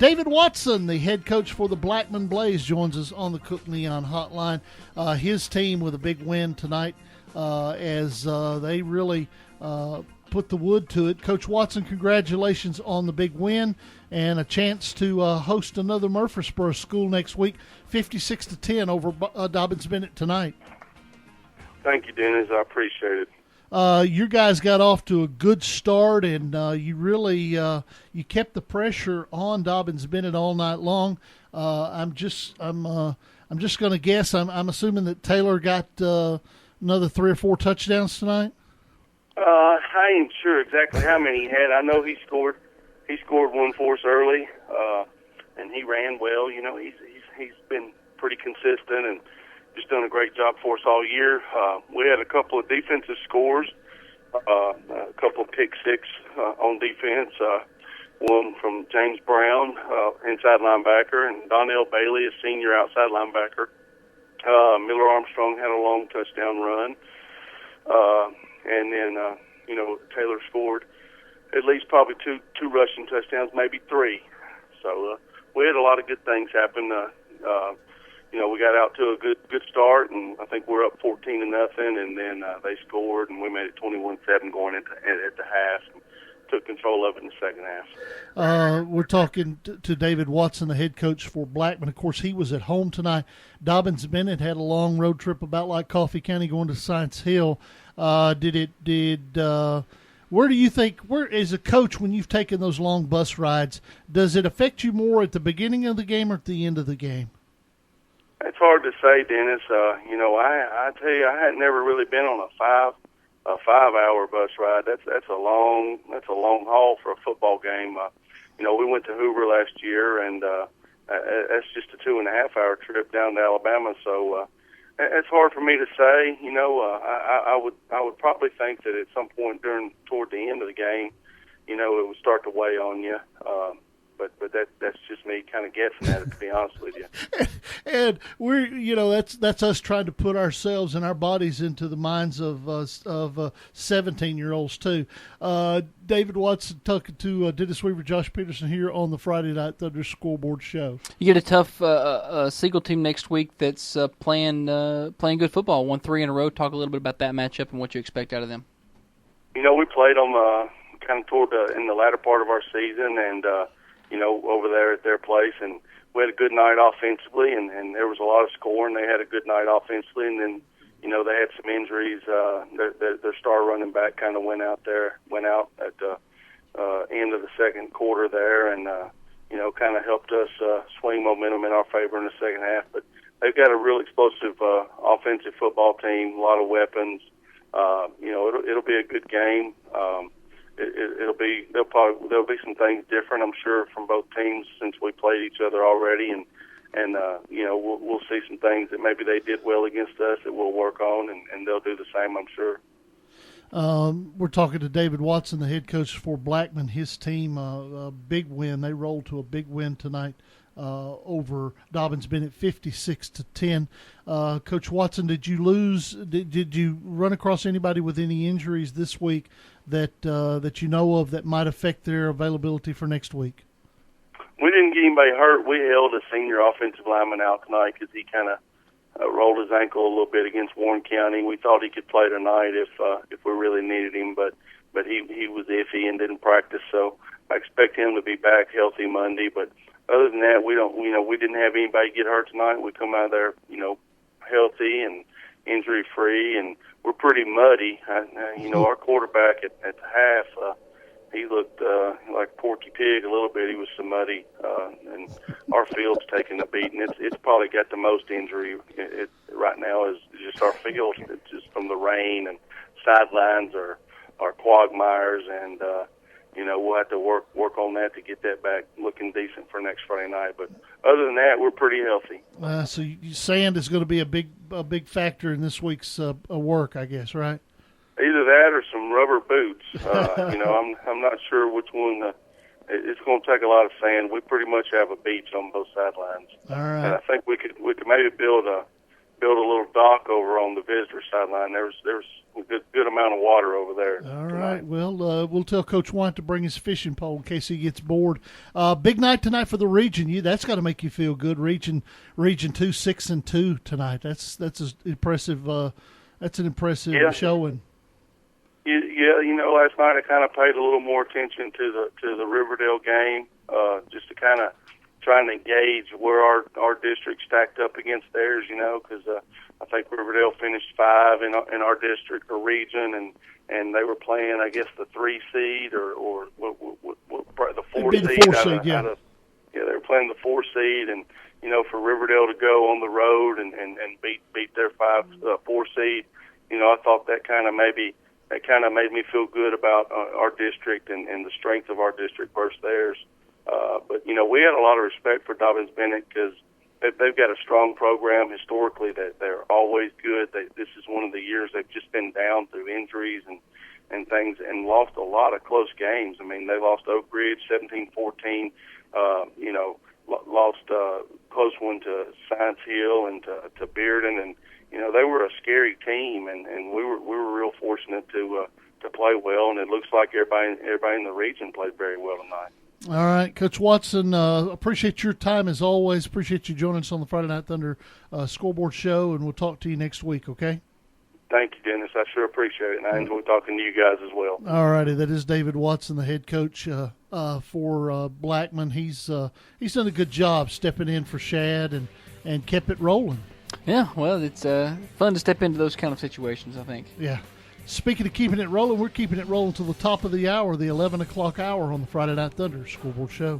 David Watson, the head coach for the Blackman Blaze, joins us on the Cook Neon Hotline. His team with a big win tonight as they really put the wood to it. Coach Watson, congratulations on the big win and a chance to host another Murfreesboro school next week, 56-10 over Dobbins Bennett tonight. Thank you, Dennis. I appreciate it. You guys got off to a good start, and you really you kept the pressure on Dobbins Bennett all night long. I'm just going to guess. I'm assuming that Taylor got another 3 or 4 touchdowns tonight. I ain't sure exactly how many he had. I know he scored. He scored one for us early, and he ran well. You know, he's been pretty consistent and just done a great job for us all year. We had a couple of defensive scores, a couple of pick six on defense. One from James Brown, inside linebacker, and Donnell Bailey, a senior outside linebacker. Miller Armstrong had a long touchdown run. And then, Taylor scored at least probably two rushing touchdowns, maybe 3. So we had a lot of good things happen. We got out to a good start, and I think we're up 14-0, and then they scored, and we made it 21-7 going at the half. And took control of it in the second half. We're talking to David Watson, the head coach for Blackman. Of course, he was at home tonight. Dobbins Bennett had a long road trip about like Coffee County going to Science Hill. Where do you think, as a coach, when you've taken those long bus rides, does it affect you more at the beginning of the game or at the end of the game? It's hard to say, Dennis. I tell you, I had never really been on a 5-hour bus ride. That's a long haul for a football game. We went to Hoover last year, and that's just a 2.5-hour trip down to Alabama. So it's hard for me to say. I would probably think that at some point toward the end of the game, it would start to weigh on you. But that's just me kind of guessing at it, to be honest with you. And we're, that's us trying to put ourselves and our bodies into the minds of 17-year-olds too. David Watson talking to Dennis Weaver, Josh Peterson here on the Friday Night Thunder Scoreboard Show. You get a tough Siegel team next week that's playing good football, won 3 in a row. Talk a little bit about that matchup and what you expect out of them. We played them kind of in the latter part of our season, and over there at their place, and we had a good night offensively, and there was a lot of scoring. They had a good night offensively, and then, they had some injuries. Their star running back kind of went out at the end of the second quarter there, and, kind of helped us swing momentum in our favor in the second half. But they've got a real explosive offensive football team, a lot of weapons. It'll be a good game. There'll be some things different, I'm sure, from both teams since we played each other already, and we'll see some things that maybe they did well against us that we'll work on, and they'll do the same, I'm sure. We're talking to David Watson, the head coach for Blackman. His team, a big win. They rolled to a big win tonight over Dobbins Bennett, 56-10. Coach Watson, did you lose? Did you run across anybody with any injuries this week that you know of that might affect their availability for next week? We didn't get anybody hurt. We held a senior offensive lineman out tonight because he kind of rolled his ankle a little bit against Warren County. We thought he could play tonight if we really needed him, but he was iffy and didn't practice. So I expect him to be back healthy Monday. But other than that, we didn't have anybody get hurt tonight. We come out of there, healthy and injury free, and we're pretty muddy. Our quarterback at the half, he looked like Porky Pig a little bit. He was so muddy, and our field's taking a beating. It's probably got the most injury right now is just our field. It's just from the rain, and sidelines are quagmires, and we'll have to work on that to get that back looking decent for next Friday night. But other than that, we're pretty healthy. So sand is going to be a big factor in this week's work, I guess, right? Either that or some rubber boots. I'm not sure which one. It's going to take a lot of sand. We pretty much have a beach on both sidelines. All right. And I think we could maybe build built a little dock over on the visitor sideline. There's a good amount of water over there. All tonight. right. Well, we'll tell Coach White to bring his fishing pole in case he gets bored. Big night tonight for the region. That's got to make you feel good. Region 2, 6-2 tonight. That's an impressive. That's an impressive showing. Yeah, last night I kind of paid a little more attention to the Riverdale game, just to kind of trying to gauge where our district stacked up against theirs. Because I think Riverdale finished 5 in our district or region, and they were playing, I guess, the 3 seed or the 4 seed. The 4 seed, yeah. They were playing the 4 seed, and for Riverdale to go on the road and beat their 4 seed, I thought that kind of made me feel good about our district and the strength of our district versus theirs. But we had a lot of respect for Dobyns-Bennett because they've got a strong program historically. That they're always good. This is one of the years they've just been down through injuries and things, and lost a lot of close games. I mean, they lost Oak Ridge 17-14. Lost a close one to Science Hill and to Bearden, and they were a scary team, and we were real fortunate to play well, and it looks like everybody in the region played very well tonight. All right, Coach Watson, appreciate your time as always. Appreciate you joining us on the Friday Night Thunder Scoreboard Show, and we'll talk to you next week, okay? Thank you, Dennis. I sure appreciate it, and I enjoy talking to you guys as well. All righty, that is David Watson, the head coach for Blackman. He's done a good job stepping in for Shad and kept it rolling. Yeah, well, it's fun to step into those kind of situations, I think. Yeah. Speaking of keeping it rolling, we're keeping it rolling till the top of the hour, the 11 o'clock hour on the Friday Night Thunder Scoreboard Show.